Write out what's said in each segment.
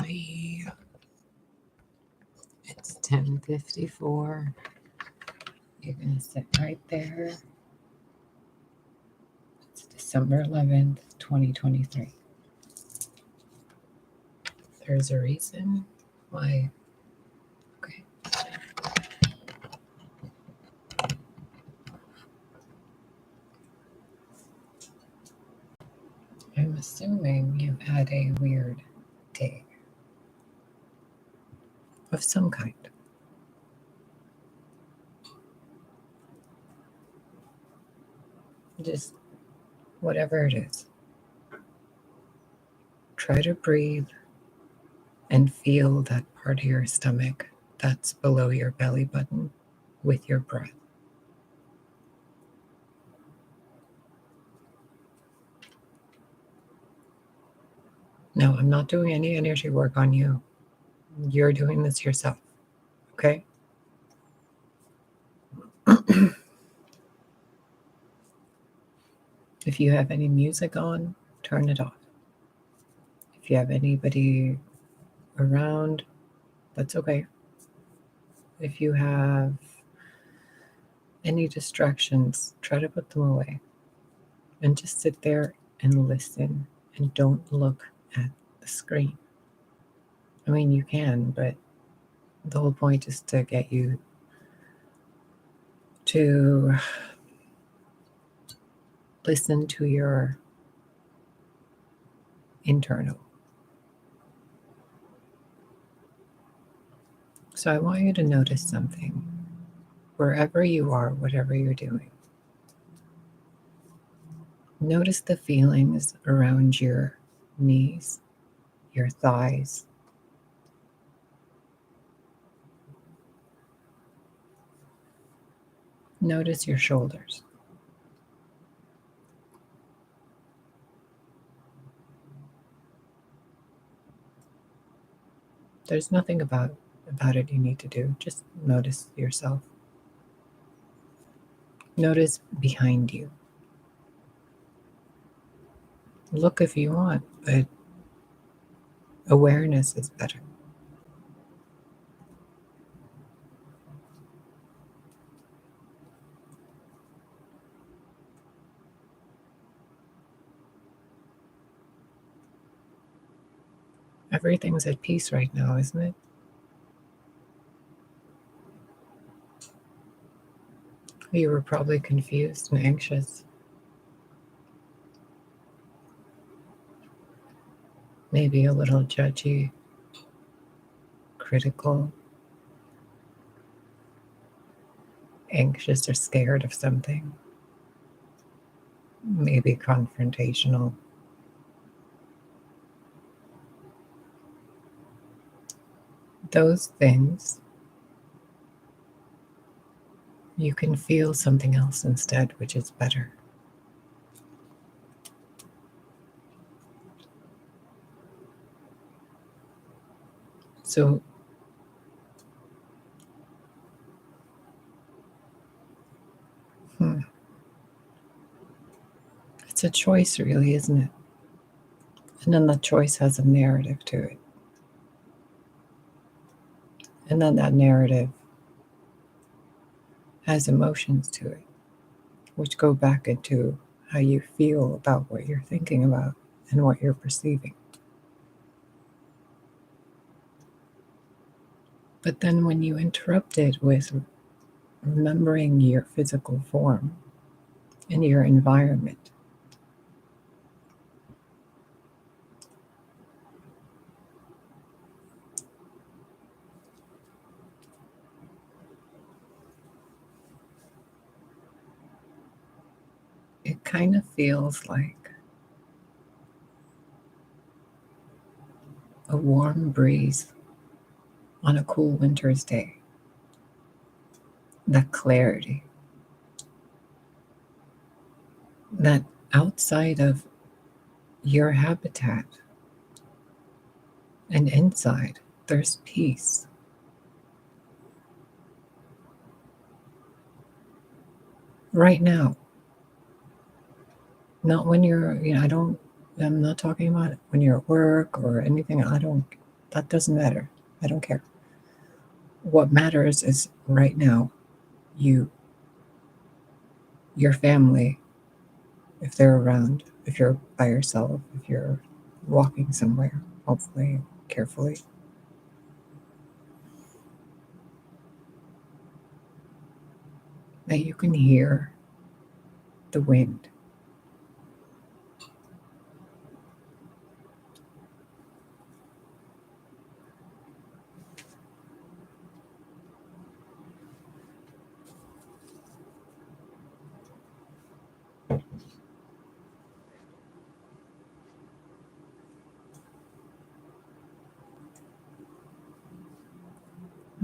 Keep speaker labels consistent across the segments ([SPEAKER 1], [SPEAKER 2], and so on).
[SPEAKER 1] Hi. It's 10:54. You're going to sit right there. It's December 11th, 2023. There's a reason why. Okay. I'm assuming you've had a weird day of some kind. Just whatever it is. Try to breathe and feel that part of your stomach that's below your belly button with your breath. No, I'm not doing any energy work on you. You're doing this yourself, okay? If you have any music on, turn it off. If you have anybody around, that's okay. If you have any distractions, try to put them away. And just sit there and listen and don't look at the screen. I mean, you can, but the whole point is to get you to listen to your internal. So I want you to notice something wherever you are, whatever you're doing. Notice the feelings around your knees, your thighs. Notice your shoulders. There's nothing about it you need to do. Just notice yourself. Notice behind you. Look if you want, but awareness is better. Everything's at peace right now, isn't it? You were probably confused and anxious. Maybe a little judgy, critical, anxious or scared of something. Maybe confrontational. Those things, you can feel something else instead, which is better. So it's a choice, really, isn't it? And then the choice has a narrative to it. And then that narrative has emotions to it, which go back into how you feel about what you're thinking about and what you're perceiving. But then when you interrupt it with remembering your physical form and your environment, it kind of feels like a warm breeze on a cool winter's day. That clarity. That outside of your habitat and inside, there's peace. Right now. Not when you're, I'm not talking about when you're at work or anything. That doesn't matter. I don't care. What matters is right now, you, your family, if they're around, if you're by yourself, if you're walking somewhere, hopefully, carefully. That you can hear the wind.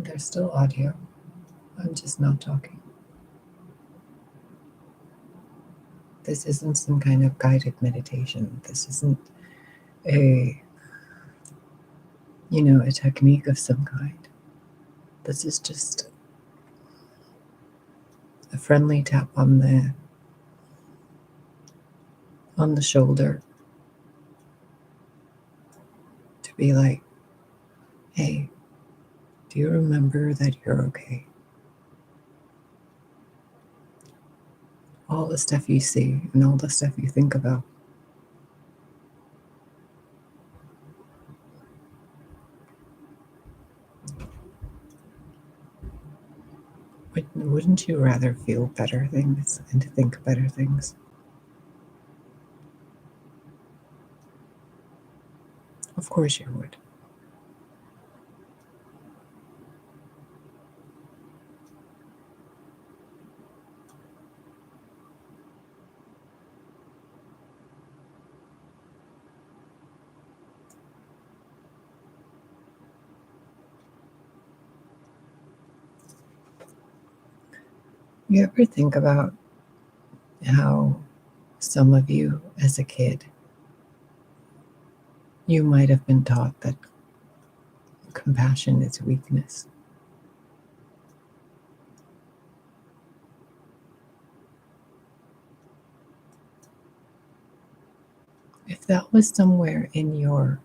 [SPEAKER 1] There's still audio. I'm just not talking. This isn't some kind of guided meditation. This isn't a, a technique of some kind. This is just a friendly tap on the shoulder to be like, hey, do you remember that you're okay? All the stuff you see and all the stuff you think about. Wouldn't you rather feel better things and to think better things? Of course you would. You ever think about how some of you as a kid, you might have been taught that compassion is weakness? If that was somewhere in your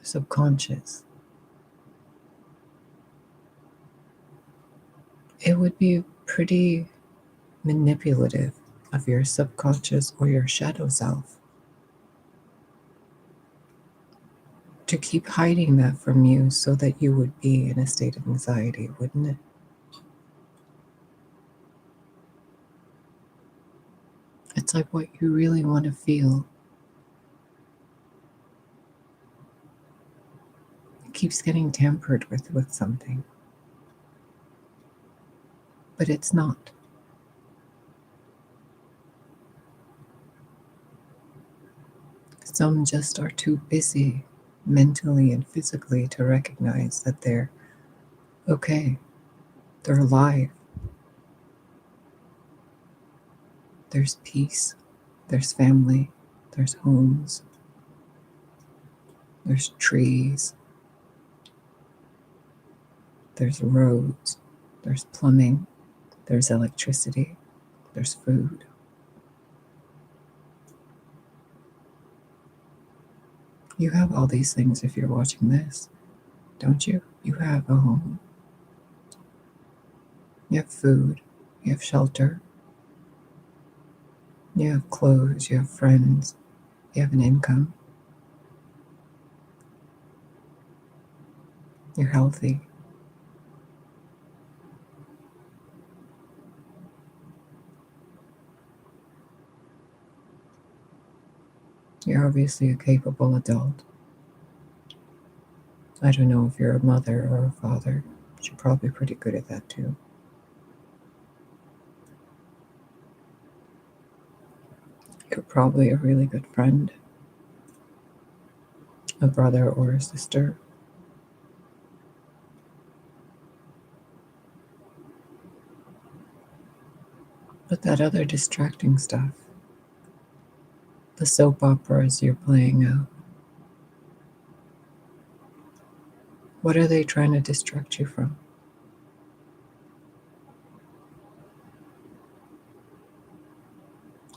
[SPEAKER 1] subconscious, it would be pretty manipulative of your subconscious or your shadow self to keep hiding that from you so that you would be in a state of anxiety, wouldn't it? It's like what you really want to feel. It keeps getting tampered with something. But it's not. Some just are too busy mentally and physically to recognize that they're okay. They're alive. There's peace. There's family. There's homes. There's trees. There's roads. There's plumbing. There's electricity. There's food. You have all these things if you're watching this, don't you? You have a home. You have food. You have shelter. You have clothes. You have friends. You have an income. You're healthy. You're obviously a capable adult. I don't know if you're a mother or a father, but you're probably pretty good at that too. You're probably a really good friend, a brother or a sister. But that other distracting stuff, the soap operas you're playing out, what are they trying to distract you from?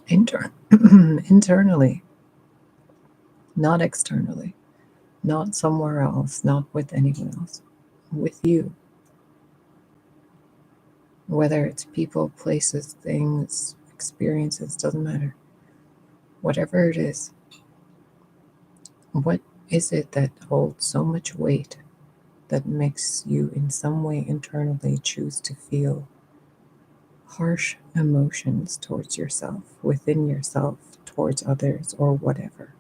[SPEAKER 1] Internally, not externally, not somewhere else, not with anyone else, with you. Whether it's people, places, things, experiences, doesn't matter. Whatever it is, what is it that holds so much weight that makes you in some way internally choose to feel harsh emotions towards yourself, within yourself, towards others, or whatever?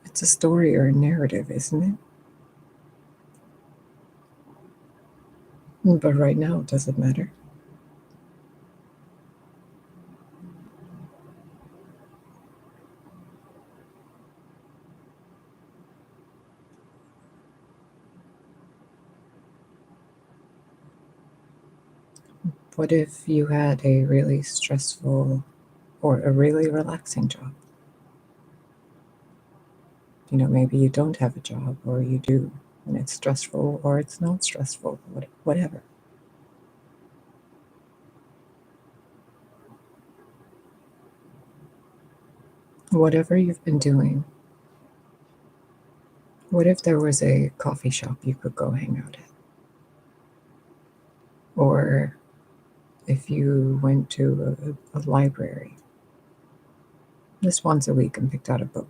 [SPEAKER 1] It's a story or a narrative, isn't it? But right now, does it matter? What if you had a really stressful or a really relaxing job? Maybe you don't have a job, or you do, and it's stressful or it's not stressful, whatever. Whatever you've been doing, what if there was a coffee shop you could go hang out at? Or if you went to a library just once a week and picked out a book?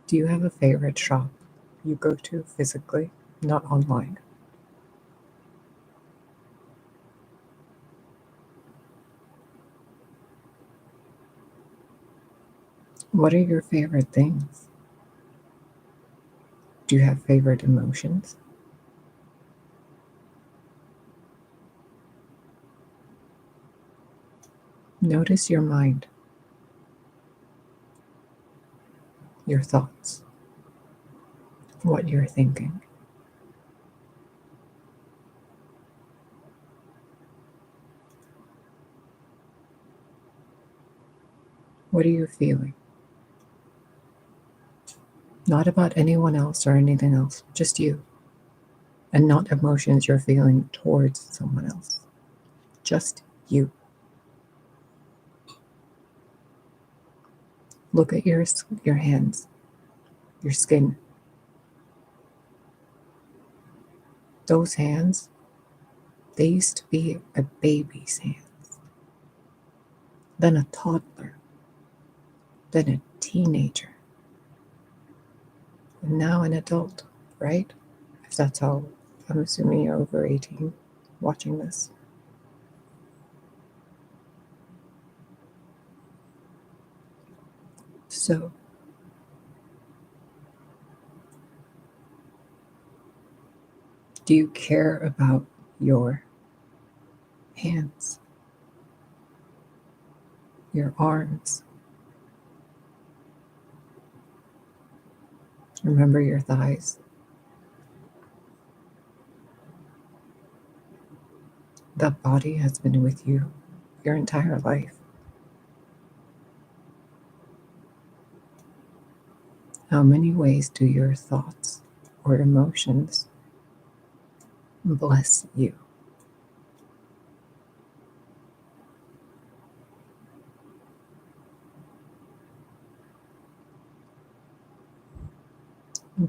[SPEAKER 1] Do you have a favorite shop you go to physically, not online? What are your favorite things? Do you have favorite emotions? Notice your mind, your thoughts, what you're thinking. What are you feeling? Not about anyone else or anything else, just you. And not emotions you're feeling towards someone else. Just you. Look at your hands, your skin. Those hands, they used to be a baby's hands, then a toddler, then a teenager, and now an adult, right? If that's how, I'm assuming you're over 18 watching this. So, do you care about your hands, your arms? Remember your thighs? That body has been with you your entire life. How many ways do your thoughts or emotions bless you?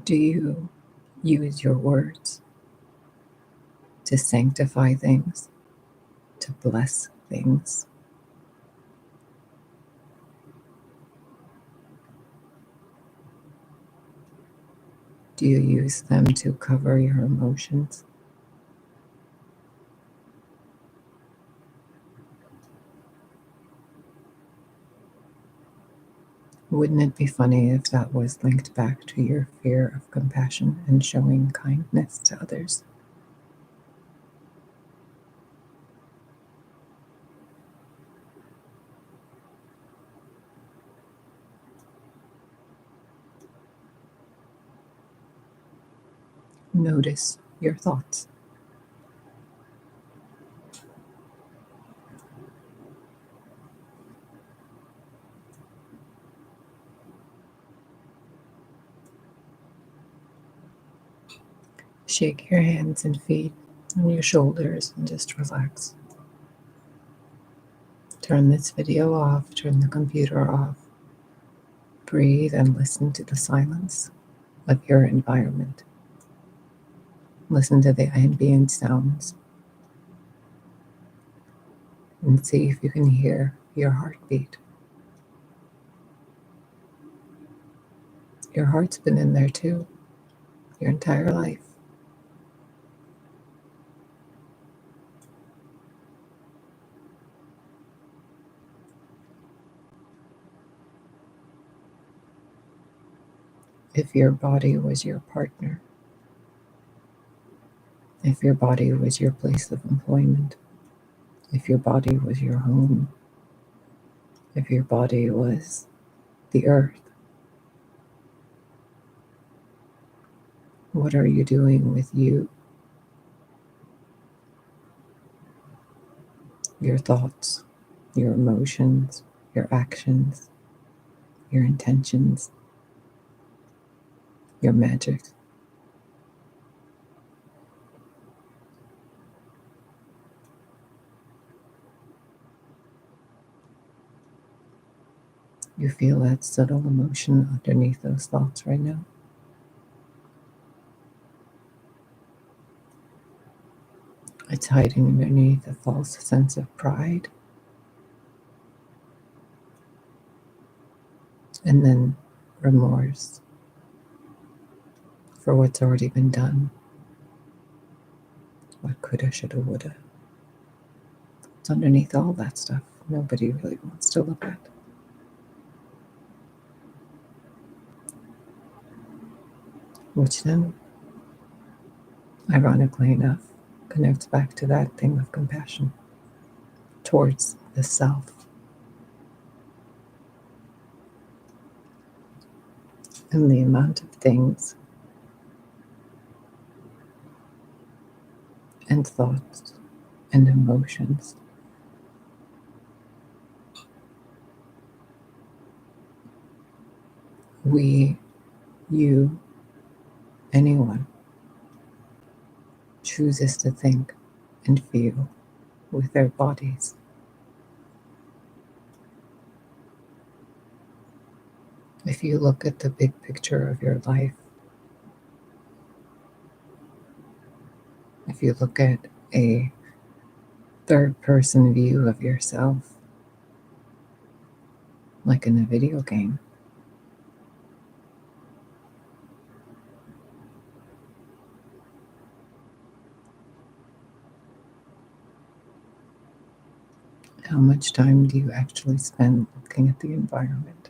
[SPEAKER 1] Do you use your words to sanctify things, to bless things? Do you use them to cover your emotions? Wouldn't it be funny if that was linked back to your fear of compassion and showing kindness to others? Notice your thoughts. Shake your hands and feet on your shoulders and just relax. Turn this video off, turn the computer off. Breathe and listen to the silence of your environment. Listen to the ambient sounds and see if you can hear your heartbeat. Your heart's been in there too, your entire life. If your body was your partner, if your body was your place of employment, if your body was your home, if your body was the earth, what are you doing with you? Your thoughts, your emotions, your actions, your intentions, your magic. You feel that subtle emotion underneath those thoughts right now? It's hiding underneath a false sense of pride. And then remorse for what's already been done. What coulda, shoulda, woulda. It's underneath all that stuff nobody really wants to look at. Which then, ironically enough, connects back to that thing of compassion towards the self. And the amount of things and thoughts and emotions we, you, anyone chooses to think and feel with their bodies. If you look at the big picture of your life, if you look at a third-person view of yourself, like in a video game, how much time do you actually spend looking at the environment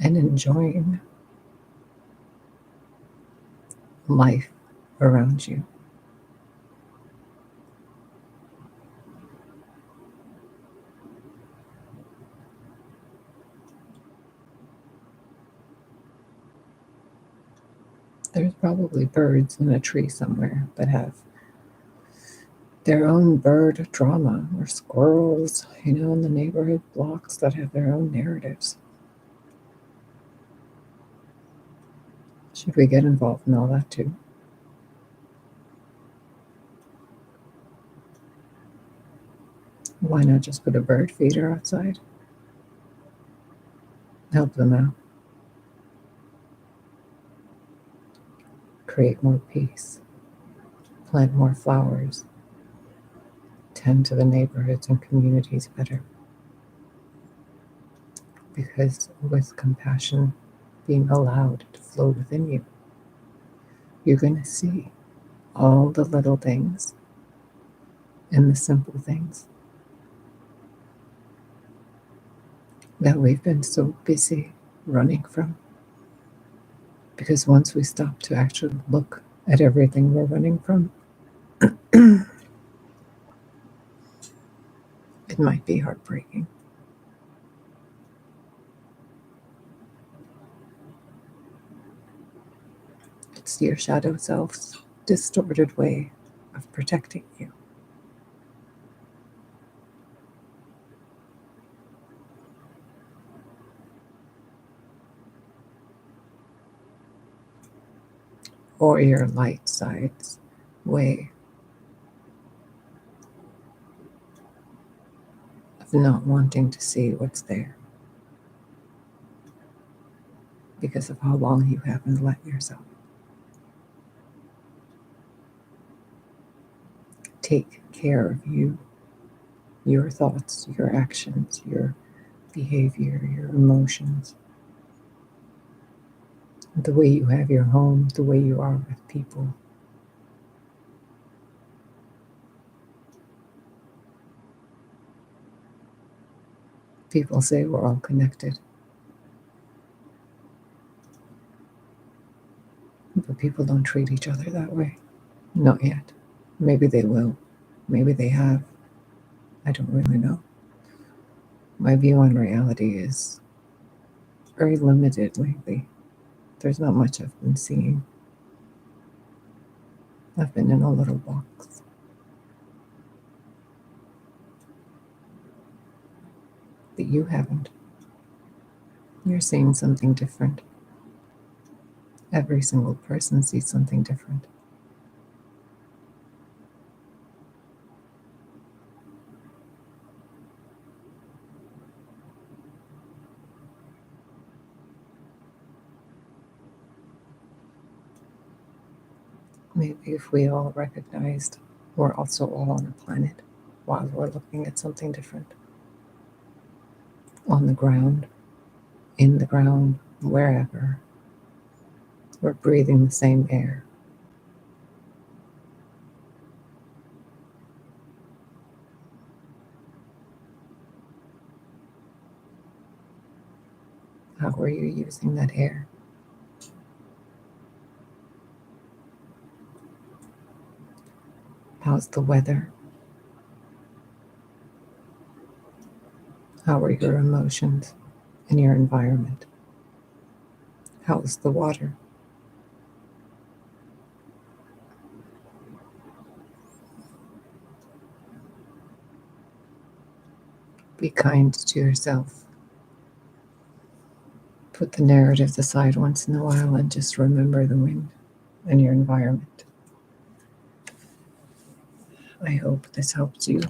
[SPEAKER 1] and enjoying life around you? There's probably birds in a tree somewhere that have their own bird drama, or squirrels, in the neighborhood blocks that have their own narratives. Should we get involved in all that too? Why not just put a bird feeder outside? Help them out. Create more peace. Plant more flowers. Tend to the neighborhoods and communities better. Because with compassion being allowed to flow within you, you're going to see all the little things and the simple things that we've been so busy running from. Because once we stop to actually look at everything we're running from, it might be heartbreaking. It's your shadow self's distorted way of protecting you. or your light side's way of not wanting to see what's there because of how long you haven't let yourself. Take care of you, your thoughts, your actions, your behavior, your emotions, the way you have your home, the way you are with people. People say we're all connected, but people don't treat each other that way. Not yet. Maybe they will. Maybe they have. I don't really know. My view on reality is very limited lately. There's not much I've been seeing. I've been in a little box. But you haven't. You're seeing something different. Every single person sees something different. Maybe if we all recognized we're also all on a planet while we're looking at something different. On the ground, in the ground, wherever. We're breathing the same air. How are you using that air? How's the weather? How are your emotions and your environment? How's the water? Be kind to yourself. Put the narratives aside once in a while and just remember the wind and your environment. I hope this helps you.